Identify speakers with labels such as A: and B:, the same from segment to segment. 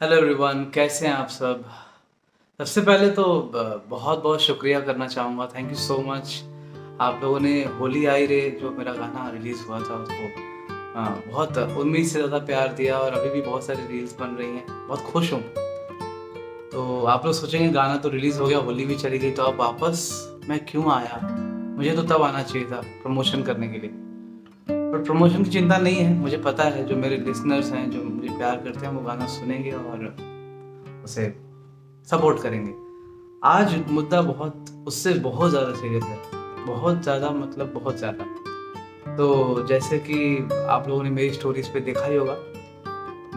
A: Hello everyone, कैसे हैं आप सब। सबसे पहले तो बहुत बहुत शुक्रिया करना चाहूँगा। Thank you so much. आप लोगों ने होली आई रे जो मेरा गाना रिलीज़ हुआ था उसको बहुत उम्मीद से ज़्यादा प्यार दिया और अभी भी बहुत सारी रील्स बन रही हैं। बहुत खुश हूँ। तो आप लोग सोचेंगे गाना तो रिलीज़ हो गया, होली भी चली गई, तो अब वापस मैं क्यों आया। मुझे तो तब आना चाहिए था प्रमोशन करने के लिए, पर प्रमोशन की चिंता नहीं है। मुझे पता है जो मेरे लिसनर्स हैं, जो मुझे प्यार करते हैं, वो गाना सुनेंगे और उसे सपोर्ट करेंगे। आज मुद्दा बहुत उससे बहुत ज़्यादा सीरियस है, बहुत ज़्यादा, मतलब बहुत ज़्यादा। तो जैसे कि आप लोगों ने मेरी स्टोरीज़ पे देखा ही होगा,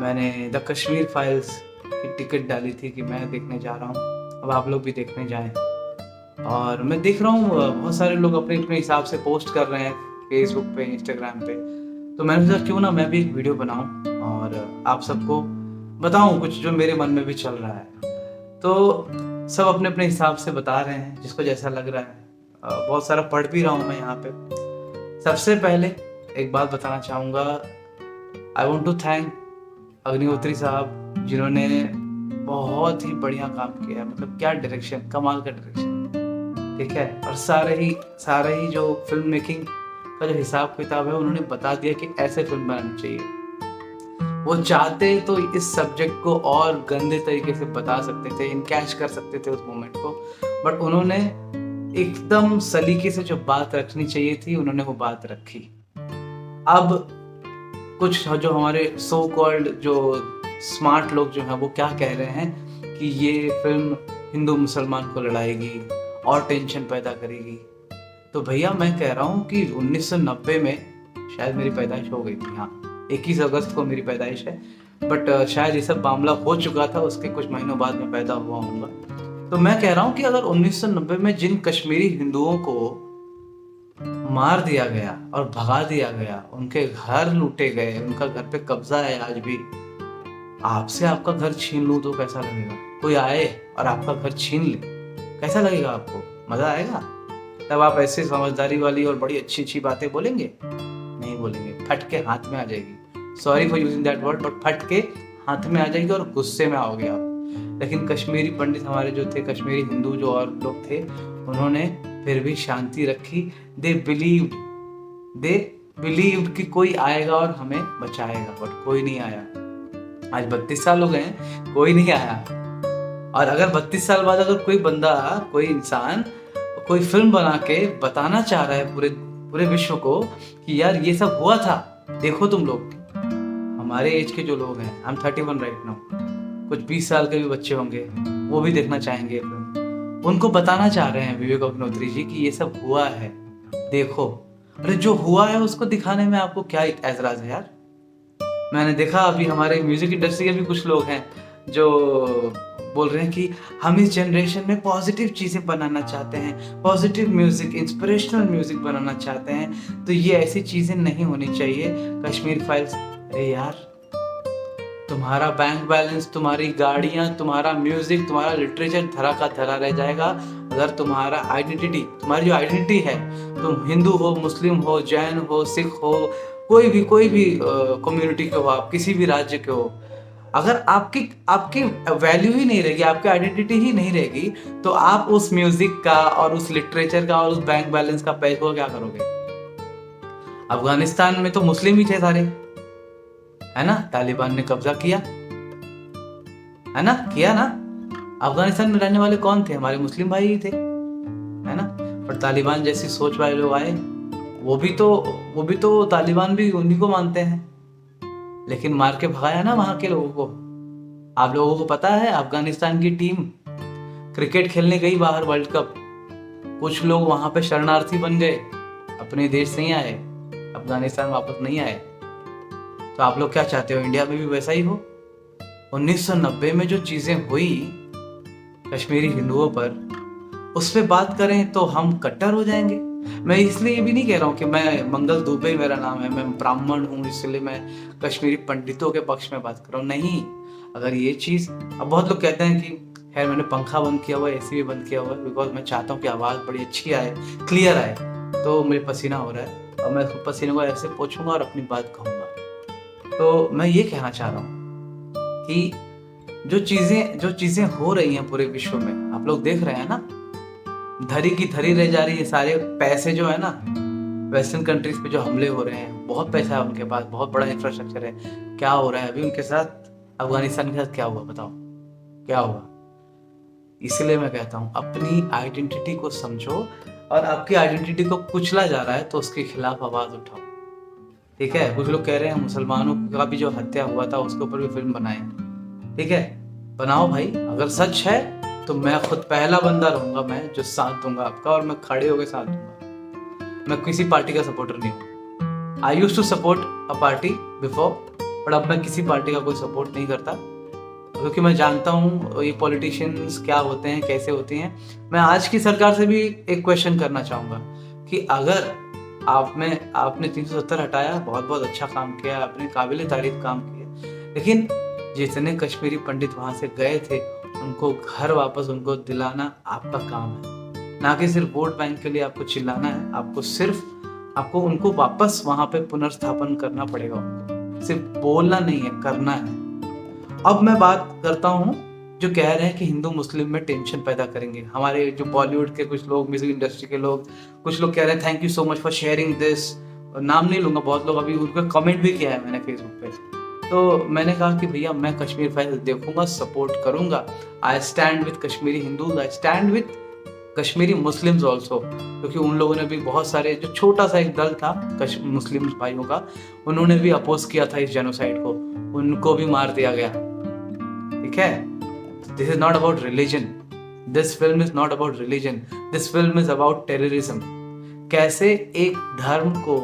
A: मैंने द कश्मीर फाइल्स की टिकट डाली थी कि मैं देखने जा रहा हूँ। अब आप लोग भी देखने जाएँ। और मैं देख रहा हूँ बहुत सारे लोग अपने-अपने हिसाब से पोस्ट कर रहे हैं फेसबुक पे, इंस्टाग्राम पे। तो मैंने सोचा क्यों ना मैं भी एक वीडियो बनाऊँ और आप सबको बताऊँ कुछ जो मेरे मन में भी चल रहा है। तो सब अपने-अपने हिसाब से बता रहे हैं, जिसको जैसा लग रहा है। बहुत सारा पढ़ भी रहा हूँ मैं यहाँ पे। सबसे पहले एक बात बताना चाहूँगा, I want to thank Agnihotri साहब, जिन्होंने बहुत ही बढ़िया काम किया है। मतलब क्या डायरेक्शन, कमाल का डायरेक्शन, ठीक है? और सारे ही जो फ़िल्म मेकिंग का जो हिसाब-किताब है, उन्होंने बता दिया कि ऐसे फ़िल्म बनानी चाहिए। वो चाहते तो इस सब्जेक्ट को और गंदे तरीके से बता सकते थे, इनकैच कर सकते थे उस मोमेंट को, बट उन्होंने एकदम सलीके से जो बात रखनी चाहिए थी, उन्होंने वो बात रखी। अब कुछ जो हमारे सो कॉल्ड जो स्मार्ट लोग जो हैं, वो क्या कह रहे हैं कि ये फ़िल्म हिंदू-मुसलमान को लड़ाएगी और टेंशन पैदा करेगी। तो भैया मैं कह रहा हूँ कि 1990 में शायद मेरी पैदाइश हो गई थी, हाँ, 21 अगस्त को मेरी पैदाइश है, बट शायद ये सब मामला हो चुका था, उसके कुछ महीनों बाद मैं पैदा हुआ होऊँगा। तो मैं कह रहा हूँ कि अगर 1990 में जिन कश्मीरी हिंदुओं को मार दिया गया और भगा दिया गया, उनके घर लूटे गए, उनका घर पे कब्ज़ा है आज भी, आपसे आपका घर छीन लूँ तो कैसा लगेगा? कोई आए और आपका घर छीन ले, कैसा लगेगा आपको? मज़ा आएगा? तब आप ऐसे समझदारी वाली और बड़ी अच्छी-अच्छी बातें बोलेंगे? नहीं बोलेंगे, फट के हाथ में आ जाएगी। Sorry for using that word, but फट के हाथ में आ जाएगी और गुस्से में आओगे आप। लेकिन कश्मीरी पंडित हमारे जो थे, कश्मीरी हिंदू जो और लोग थे, उन्होंने फिर भी शांति रखी। दे बिलीव्ड दे बिलीव्ड कि कोई आएगा और हमें बचाएगा, बट कोई नहीं आया। आज 32 साल हो गए हैं, कोई नहीं आया। और अगर 32 साल बाद अगर कोई बंदा, कोई इंसान, कोई फ़िल्म बना के बताना चाह रहा है पूरे पूरे विश्व को कि यार ये सब हुआ था, देखो तुम लोग। हमारे एज के जो लोग हैं, आई एम 31 राइट नाउ, कुछ 20 साल के भी बच्चे होंगे, वो भी देखना चाहेंगे ये फ़िल्म। उनको बताना चाह रहे हैं विवेक अग्निहोत्री जी कि ये सब हुआ है, देखो। अरे जो हुआ है उसको दिखाने में आपको क्या ऐतराज़ है यार? मैंने देखा अभी हमारे म्यूजिक इंडस्ट्री के भी कुछ लोग हैं जो बोल रहे हैं कि हम इस जनरेशन में पॉजिटिव चीज़ें बनाना चाहते हैं, पॉजिटिव म्यूजिक, इंस्पिरेशनल म्यूजिक बनाना चाहते हैं, तो ये ऐसी चीज़ें नहीं होनी चाहिए। कश्मीर फाइल्स, अरे यार, तुम्हारा बैंक बैलेंस, तुम्हारी गाड़ियाँ, तुम्हारा म्यूजिक, तुम्हारा लिटरेचर धरा का धरा रह जाएगा अगर तुम्हारी जो आइडेंटिटी है, तुम हिंदू हो, मुस्लिम हो, जैन हो, सिख हो, कोई भी कम्युनिटी के हो, आप किसी भी राज्य के हो, अगर आपकी आपकी वैल्यू ही नहीं रहेगी, आपकी आइडेंटिटी ही नहीं रहेगी, तो आप उस म्यूजिक का और उस लिटरेचर का और उस बैंक बैलेंस का पैसे को क्या करोगे? अफगानिस्तान में तो मुस्लिम ही थे सारे, है ना? तालिबान ने कब्जा किया, है ना? किया ना? अफगानिस्तान में रहने वाले कौन थे? हमारे मुस्लिम भाई ही थे, है ना? पर तालिबान जैसी सोच वाले लोग आए, वो भी तो वो भी तो तालिबान भी उन्हीं को मानते हैं, लेकिन मार के भगाया ना वहाँ के लोगों को। आप लोगों को पता है अफगानिस्तान की टीम क्रिकेट खेलने गई बाहर वर्ल्ड कप, कुछ लोग वहाँ पे शरणार्थी बन गए, अपने देश नहीं आए, अफगानिस्तान वापस नहीं आए। तो आप लोग क्या चाहते हो, इंडिया में भी वैसा ही हो? 1990 में जो चीज़ें हुई कश्मीरी हिंदुओं पर, उस पे बात करें तो हम कट्टर हो जाएंगे। मैं इसलिए ये भी नहीं कह रहा हूँ कि मैं मंगल दुबे मेरा नाम है, मैं ब्राह्मण हूँ इसलिए मैं कश्मीरी पंडितों के पक्ष में बात कर रहा हूँ, नहीं। अगर ये चीज़, अब बहुत लोग कहते हैं कि खैर मैंने पंखा बंद किया हुआ है, एसी भी बंद किया हुआ है, बिकॉज मैं चाहता हूँ कि आवाज़ बड़ी अच्छी आए, क्लियर आए, तो मुझे पसीना हो रहा है और मैं उस पसीने को ऐसे पोंछूंगा और अपनी बात कहूँगा। तो मैं ये कहना चाह रहा हूँ कि जो चीजें हो रही हैं पूरे विश्व में, आप लोग देख रहे हैं ना, धरी की धरी रह जा रही है। सारे पैसे जो है ना वेस्टर्न कंट्रीज पे जो हमले हो रहे हैं, बहुत पैसा है उनके पास, बहुत बड़ा इंफ्रास्ट्रक्चर है। क्या हो रहा है अभी उनके साथ, अफगानिस्तान के साथ क्या हुआ बताओ, क्या हुआ। इसलिए मैं कहता हूँ अपनी आइडेंटिटी को समझो, और आपकी आइडेंटिटी को कुचला जा रहा है तो उसके खिलाफ आवाज उठाओ। ठीक है, कुछ लोग कह रहे हैं मुसलमानों का भी जो हत्या हुआ था उसके ऊपर भी फिल्म बनाए, ठीक है, बनाओ भाई। अगर सच है तो मैं खुद पहला बंदा रहूंगा, मैं जो साथ दूंगा आपका, और मैं खड़े होकर साथ दूंगा। मैं किसी पार्टी का सपोर्टर नहीं हूँ। I use to support a party before, but अब मैं किसी पार्टी का कोई सपोर्ट नहीं करता, क्योंकि मैं जानता हूँ ये पॉलिटिशियंस क्या होते हैं, कैसे होते हैं। मैं आज की सरकार से भी एक क्वेश्चन करना चाहूँगा कि अगर आपने 370 हटाया, बहुत बहुत अच्छा काम किया, आपने काबिल तारीफ काम किया, लेकिन जितने कश्मीरी पंडित वहां से गए थे उनको घर वापस उनको दिलाना आपका काम है, ना कि सिर्फ वोट बैंक के लिए आपको चिल्लाना है। आपको उनको वापस वहां पे पुनर्स्थापन करना पड़ेगा, उनको सिर्फ बोलना नहीं है, करना है। अब मैं बात करता हूँ जो कह रहे हैं कि हिंदू मुस्लिम में टेंशन पैदा करेंगे। हमारे जो बॉलीवुड के कुछ लोग, म्यूजिक इंडस्ट्री के लोग, कुछ लोग कह रहे हैं thank you so much for sharing this, नाम नहीं लूंगा, बहुत लोग अभी उनको कमेंट भी किया है मैंने फेसबुक पे। तो मैंने कहा कि भैया मैं कश्मीर फाइल देखूंगा, सपोर्ट करूंगा। I stand with Kashmiri Hindus, I stand with Kashmiri Muslims also, क्योंकि उन लोगों ने भी बहुत सारे, जो छोटा सा एक दल था मुस्लिम भाइयों का, उन्होंने भी अपोज किया था इस जेनोसाइड को, उनको भी मार दिया गया। ठीक है, this is not about religion, this film is not about religion, this film is about terrorism. कैसे एक धर्म को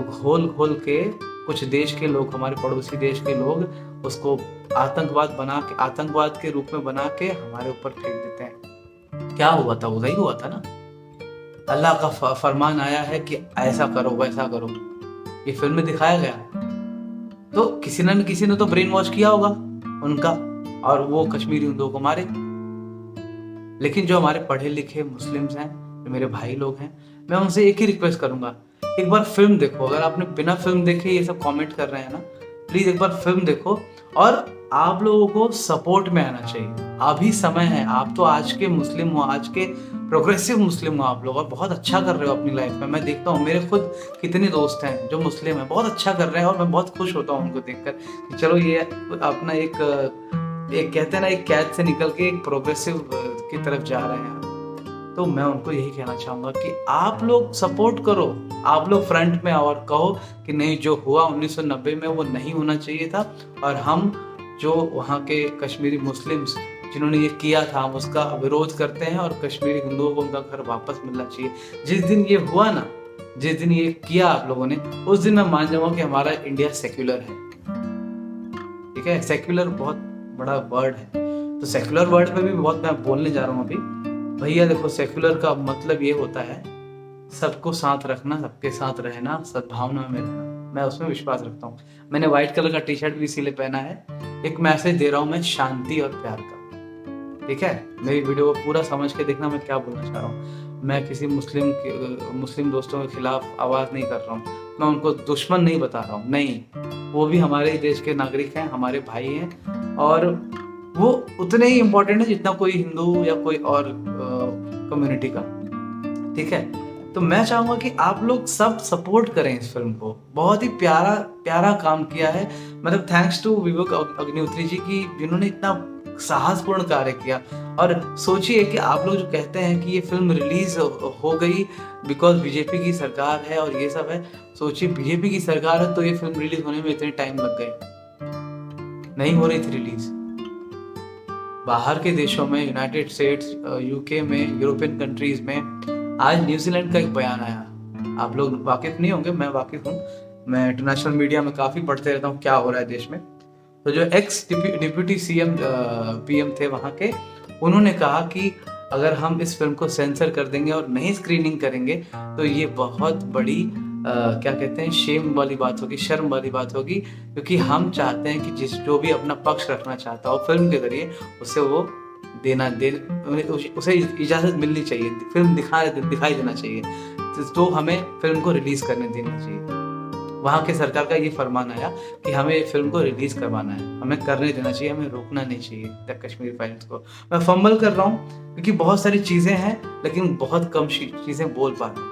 A: घोल घोल के कुछ देश के लोग, हमारे पड़ोसी देश के लोग उसको आतंकवाद के रूप में बना के हमारे ऊपर फेंक देते हैं। क्या हुआ था, वही हुआ था ना, अल्लाह का फरमान आया है कि ऐसा करो वैसा करो, ये फिल्म में दिखाया गया। तो किसी ने तो ब्रेन वॉश किया होगा उनका, और वो कश्मीरी हिंदुओं को मारे। लेकिन जो हमारे पढ़े लिखे मुस्लिम्स हैं, जो मेरे भाई लोग हैं, मैं उनसे एक ही रिक्वेस्ट करूंगा, एक बार फिल्म देखो। अगर आपने बिना फिल्म देखे ये सब कमेंट कर रहे हैं ना, प्लीज एक बार फिल्म देखो, और आप लोगों को सपोर्ट में आना चाहिए। अभी समय है, आप तो आज के मुस्लिम हो, आज के प्रोग्रेसिव मुस्लिम हो आप लोग, और बहुत अच्छा कर रहे हो अपनी लाइफ में। मैं देखता हूँ, मेरे खुद कितने दोस्त हैं जो मुस्लिम हैं, बहुत अच्छा कर रहे हैं, और मैं बहुत खुश होता हूँ उनको देखकर कि चलो ये अपना एक कहते हैं ना, एक कैद से निकल के एक प्रोग्रेसिव की तरफ जा रहे हैं। तो मैं उनको यही कहना चाहूंगा कि आप लोग सपोर्ट करो, आप लोग फ्रंट में आओ और कहो कि नहीं, जो हुआ 1990 में वो नहीं होना चाहिए था, और हम जो वहाँ के कश्मीरी मुस्लिम्स जिन्होंने ये किया था, हम उसका विरोध करते हैं, और कश्मीरी हिंदुओं को उनका घर वापस मिलना चाहिए। जिस दिन ये हुआ ना, जिस दिन ये किया आप लोगों ने, उस दिन मैं मान जाऊंगा कि हमारा इंडिया सेक्युलर है। ठीक है, सेक्युलर बहुत बड़ा वर्ड है, तो सेक्युलर वर्ड पे भी बहुत मैं बोलने जा रहा हूँ अभी। भैया देखो, सेक्युलर का मतलब ये होता है सबको साथ रखना, सबके साथ रहना, सद्भावना में रहना। मैं उसमें विश्वास रखता हूँ। मैंने व्हाइट कलर का टी शर्ट भी इसीलिए पहना है, एक मैसेज दे रहा हूँ मैं शांति और प्यार का। ठीक है, मेरी वीडियो को पूरा समझ के देखना मैं क्या बोलना चाह रहा हूँ। मैं किसी मुस्लिम दोस्तों के खिलाफ आवाज नहीं कर रहा हूँ, मैं उनको दुश्मन नहीं बता रहा हूँ, नहीं, वो भी हमारे देश के नागरिक हैं, हमारे भाई हैं, और वो उतने ही इम्पोर्टेंट है जितना कोई हिंदू या कोई और कम्युनिटी का। ठीक है, तो मैं चाहूंगा कि आप लोग सब सपोर्ट करें इस फिल्म को। बहुत ही प्यारा प्यारा काम किया है, मतलब थैंक्स टू विवेक अग्निहोत्री जी की, जिन्होंने इतना साहसपूर्ण कार्य किया। और सोचिए कि आप लोग जो कहते हैं कि ये फिल्म रिलीज हो गई बिकॉज बीजेपी की सरकार है और ये सब है, सोचिए बीजेपी की सरकार है तो ये फिल्म रिलीज होने में इतने टाइम लग गए, नहीं हो रही थी रिलीज। बाहर के देशों में, यूनाइटेड स्टेट्स, यूके में, यूरोपियन कंट्रीज में, आज न्यूजीलैंड का एक बयान आया। आप लोग वाकिफ नहीं होंगे, मैं वाकिफ हूँ, मैं इंटरनेशनल मीडिया में काफी पढ़ते रहता हूँ क्या हो रहा है देश में। तो जो एक्स डिप्यूटी सीएम पीएम थे वहाँ के, उन्होंने कहा कि अगर हम इस फिल्म को सेंसर कर देंगे और नहीं स्क्रीनिंग करेंगे तो ये बहुत बड़ी क्या कहते हैं, शेम वाली बात होगी, शर्म वाली बात होगी, क्योंकि हम चाहते हैं कि जो भी अपना पक्ष रखना चाहता हो फिल्म के जरिए उसे वो उसे इजाजत मिलनी चाहिए, फिल्म दिखाई देना चाहिए, तो हमें फिल्म को रिलीज करने देना चाहिए। वहाँ के सरकार का ये फरमान आया कि हमें फिल्म को रिलीज करवाना है, हमें करने देना चाहिए, हमें रोकना नहीं चाहिए द कश्मीर फाइल्स को। मैं फंबल कर रहा हूँ क्योंकि बहुत सारी चीज़ें हैं लेकिन बहुत कम चीज़ें बोल पा रहा हूँ।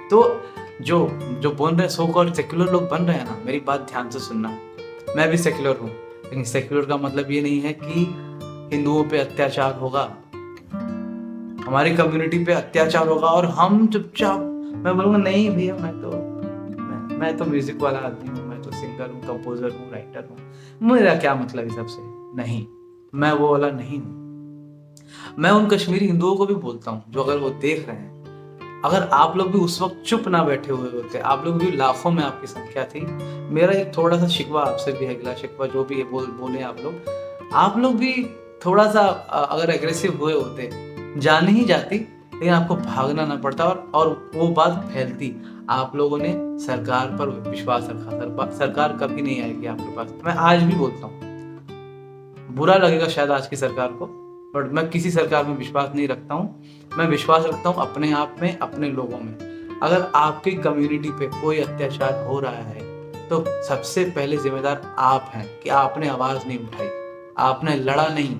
A: तो जो जो बोल रहे सो कॉल्ड सेक्युलर लोग बन रहे हैं ना, मेरी बात ध्यान से सुनना। मैं भी सेक्युलर हूँ, लेकिन सेक्युलर का मतलब ये नहीं है कि हिंदुओं पे अत्याचार होगा, हमारी कम्युनिटी पे अत्याचार होगा और हम चुपचाप, मैं बोलूँगा नहीं भैया मैं तो म्यूजिक वाला आदमी हूँ, मैं तो सिंगर हूँ, कंपोजर हूँ, राइटर हूँ, मेरा क्या मतलब इस सबसे। नहीं, मैं वो वाला नहीं हूँ। मैं उन कश्मीरी हिंदुओं को भी बोलता हूँ जो अगर वो देख रहे हैं, अगर आप लोग भी उस वक्त चुप ना बैठे हुए होते, आप लोग भी लाखों में आपकी संख्या थी, मेरा एक थोड़ा सा शिकवा आपसे भी है, गिला शिकवा जो भी है बोले आप लोग भी थोड़ा सा अगर एग्रेसिव हुए होते, जान ही जाती, लेकिन आपको भागना ना पड़ता और वो बात फैलती। आप लोगों ने सरकार पर विश्वास रखा, सरकार कभी नहीं आएगी आपके पास। मैं आज भी बोलता हूँ, बुरा लगेगा शायद आज की सरकार को, बट मैं किसी सरकार में विश्वास नहीं रखता हूँ। मैं विश्वास रखता हूँ अपने आप में, अपने लोगों में। अगर आपकी कम्युनिटी पे कोई अत्याचार हो रहा है तो सबसे पहले जिम्मेदार आप हैं कि आपने आवाज नहीं उठाई, आपने लड़ा नहीं,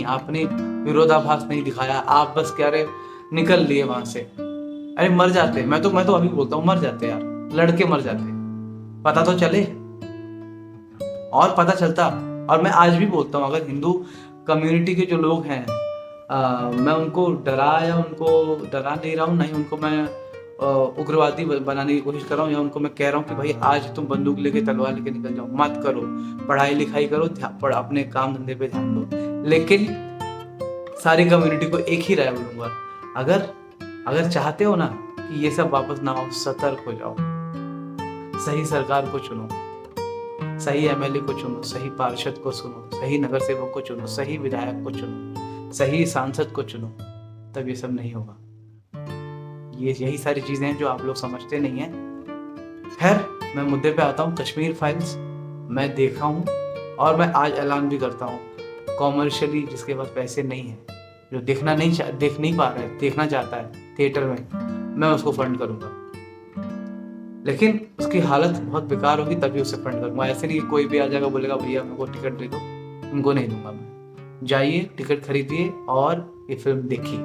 A: आपने विरोधाभास नहीं दिखाया। आप बस कह रहे निकल लिए वहां से। अरे मर जाते, मैं तो अभी बोलता हूँ मर जाते यार, लड़के मर जाते, पता तो चले और पता चलता। और मैं आज भी बोलता हूँ अगर हिंदू कम्युनिटी के जो लोग हैं, मैं उनको डरा नहीं रहा हूँ, नहीं उनको मैं उग्रवादी बनाने की कोशिश कर रहा हूँ, या उनको मैं कह रहा हूँ कि भाई आज तुम बंदूक लेके तलवार लेके निकल जाओ, मत करो, पढ़ाई लिखाई करो, अपने काम धंधे पे ध्यान दो। लेकिन सारी कम्युनिटी को एक ही राय बोलूंगा, अगर चाहते हो ना कि ये सब वापस ना हो, सतर्क हो जाओ, सही सरकार को चुनो, सही एमएलए को चुनो, सही पार्षद को सुनो, सही नगर सेवक को चुनो, सही विधायक को चुनो, सही सांसद को चुनो, तब ये सब नहीं होगा। यही सारी चीजें हैं जो आप लोग समझते नहीं हैं। खैर, मैं मुद्दे पे आता हूँ। कश्मीर फाइल्स मैं देखा हूँ और मैं आज ऐलान भी करता हूँ, कॉमर्शियली जिसके पास पैसे नहीं है, जो देख नहीं पा रहा है, देखना चाहता है थिएटर में, मैं उसको फंड करूंगा, लेकिन उसकी हालत बहुत बेकार होगी तभी उसे फंड करूंगा। ऐसे नहीं कोई भी आ जाएगा बोलेगा भैया मेरे को टिकट दे दो, उनको नहीं दूंगा मैं। जाइए, टिकट खरीदिए और ये फिल्म देखिए।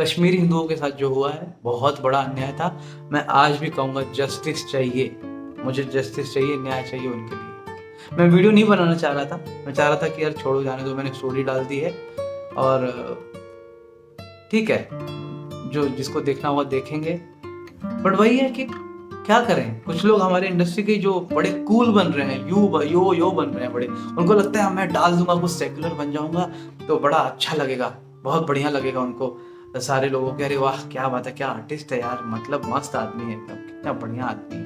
A: कश्मीरी हिंदुओं के साथ जो हुआ है बहुत बड़ा अन्याय था। मैं आज भी कहूंगा जस्टिस चाहिए, मुझे जस्टिस चाहिए, न्याय चाहिए उनके लिए। मैं वीडियो नहीं बनाना चाह रहा था, मैं चाह रहा था कि यार छोड़ो जाने दो, मैंने स्टोरी डाल दी है और ठीक है, जो जिसको देखना होगा देखेंगे। बट वही है कि क्या करें, कुछ लोग हमारे इंडस्ट्री के जो बड़े कूल बन रहे हैं, यो बन रहे हैं बड़े, उनको लगता है मैं डाल दूंगा कुछ सेकुलर बन जाऊंगा तो बड़ा अच्छा लगेगा, बहुत बढ़िया लगेगा उनको, सारे लोगों के अरे वाह क्या बात है, क्या आर्टिस्ट है यार, मतलब मस्त आदमी है एकदम, कितना बढ़िया आदमी है,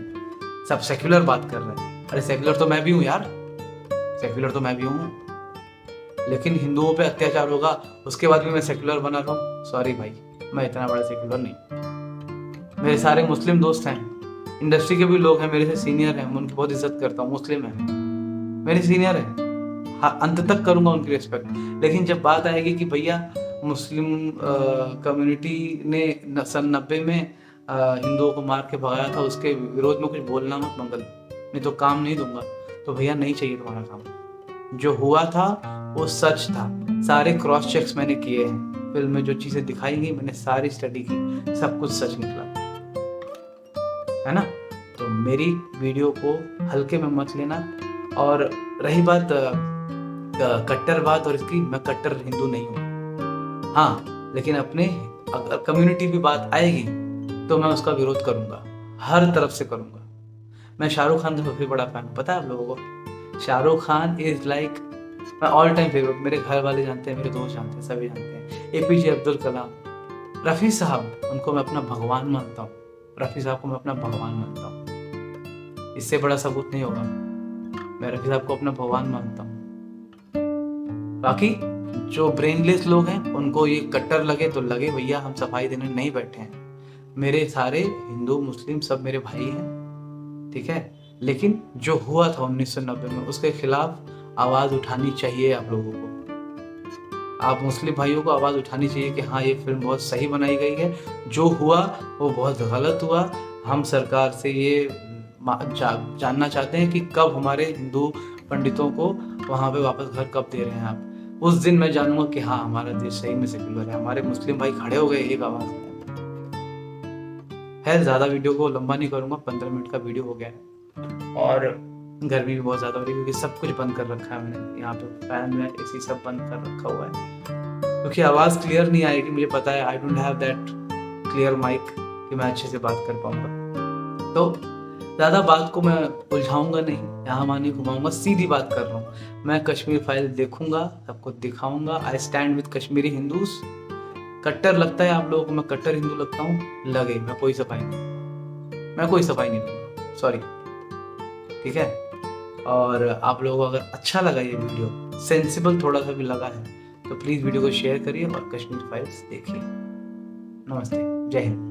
A: सब सेक्युलर बात कर रहे हैं। अरे सेक्युलर तो मैं भी हूँ यार, सेक्युलर तो मैं भी हूँ, लेकिन हिंदुओं पे अत्याचार होगा उसके बाद भी मैं सेक्युलर बना रहा हूँ। सॉरी भाई, मैं इतना बड़ा सेक्युलर नहीं। मेरे सारे मुस्लिम दोस्त हैं, इंडस्ट्री के भी लोग हैं मेरे से सीनियर हैं, मैं उनकी बहुत इज्जत करता हूँ, मुस्लिम हैं, मेरे सीनियर हैं, हाँ अंत तक करूँगा उनकी रिस्पेक्ट। लेकिन जब बात आएगी कि भैया मुस्लिम कम्युनिटी ने सन 90 में हिंदुओं को मार के भगाया था, उसके विरोध में कुछ बोलना मत मंगल, नहीं तो काम नहीं दूंगा। तो भैया नहीं चाहिए तुम्हारा काम, जो हुआ था वो सच था, सारे क्रॉस चेक्स मैंने किए हैं, फिल्म में जो चीजें दिखाई गई मैंने सारी स्टडी की, सब कुछ सच निकला है ना। तो मेरी वीडियो को हल्के में मत लेना। और रही बात कट्टरवाद और इसकी, मैं कट्टर हिंदू नहीं हूँ, हाँ, लेकिन अपने अगर कम्युनिटी भी बात आएगी तो मैं उसका विरोध करूंगा, हर तरफ से करूंगा। मैं शाहरुख खान का सबसे बड़ा फैन हूँ, पता है आप लोगों को, Shahrukh Khan is like my all time favourite. मेरे घर वाले जानते हैं, मेरे दोस्त जानते हैं, सभी जानते हैं। एपीजे अब्दुल कलाम, रफ़ी साहब, उनको मैं अपना भगवान मानता हूँ, रफ़ी साहब को मैं अपना भगवान मानता हूँ, इससे बड़ा सबूत नहीं होगा, मैं रफ़ी साहब को अपना भगवान मानता हूँ। बाकी जो ब्रेनलेस लोग हैं उनको ये कट्टर लगे तो लगे, भैया हम सफाई देने नहीं बैठे हैं, मेरे सारे हिंदू मुस्लिम सब मेरे भाई हैं, ठीक है। लेकिन जो हुआ था 1990 में उसके खिलाफ आवाज उठानी चाहिए आप लोगों को, आप मुस्लिम भाइयों को आवाज़ उठानी चाहिए कि हाँ, ये फिल्म बहुत सही बनाई गई है, जो हुआ वो बहुत गलत हुआ। हम सरकार से ये जानना चाहते हैं कि कब हमारे हिंदू पंडितों को वहाँ पे वापस घर कब दे रहे हैं आप। उस दिन मैं जानूंगा कि हाँ, हमारा देश सही में सेक्युलर है। हमारे मुस्लिम भाई खड़े हो गए एक आवाज़ में। खैर, ज़्यादा वीडियो को लंबा नहीं करूँगा, 15 मिनट का वीडियो हो गया है और गर्मी भी बहुत ज़्यादा हो रही है क्योंकि सब कुछ बंद कर रखा है मैंने। यहाँ पे फैन में एसी सब बंद कर रखा हुआ है क्योंकि आवाज़ क्लियर नहीं आएगी। मुझे पता है I don't have that clear mic कि मैं अच्छे से बात कर पाऊँगा। तो ज़्यादा बात को मैं उलझाऊंगा नहीं, यहाँ वहाँ नहीं घुमाऊंगा, सीधी बात कर रहा हूँ। मैं कश्मीर फाइल देखूंगा, सबको दिखाऊंगा। I stand with Kashmiri Hindus. कट्टर लगता है आप लोगों को मैं कट्टर हिंदू लगता हूँ, लगे, मैं कोई सफाई नहीं दूंगा, सॉरी, ठीक है। और आप लोगों को अगर अच्छा लगा ये वीडियो, सेंसिबल थोड़ा सा भी लगा है, तो प्लीज़ वीडियो को शेयर करिए और कश्मीर फाइल्स देखिए। नमस्ते, जय हिंद।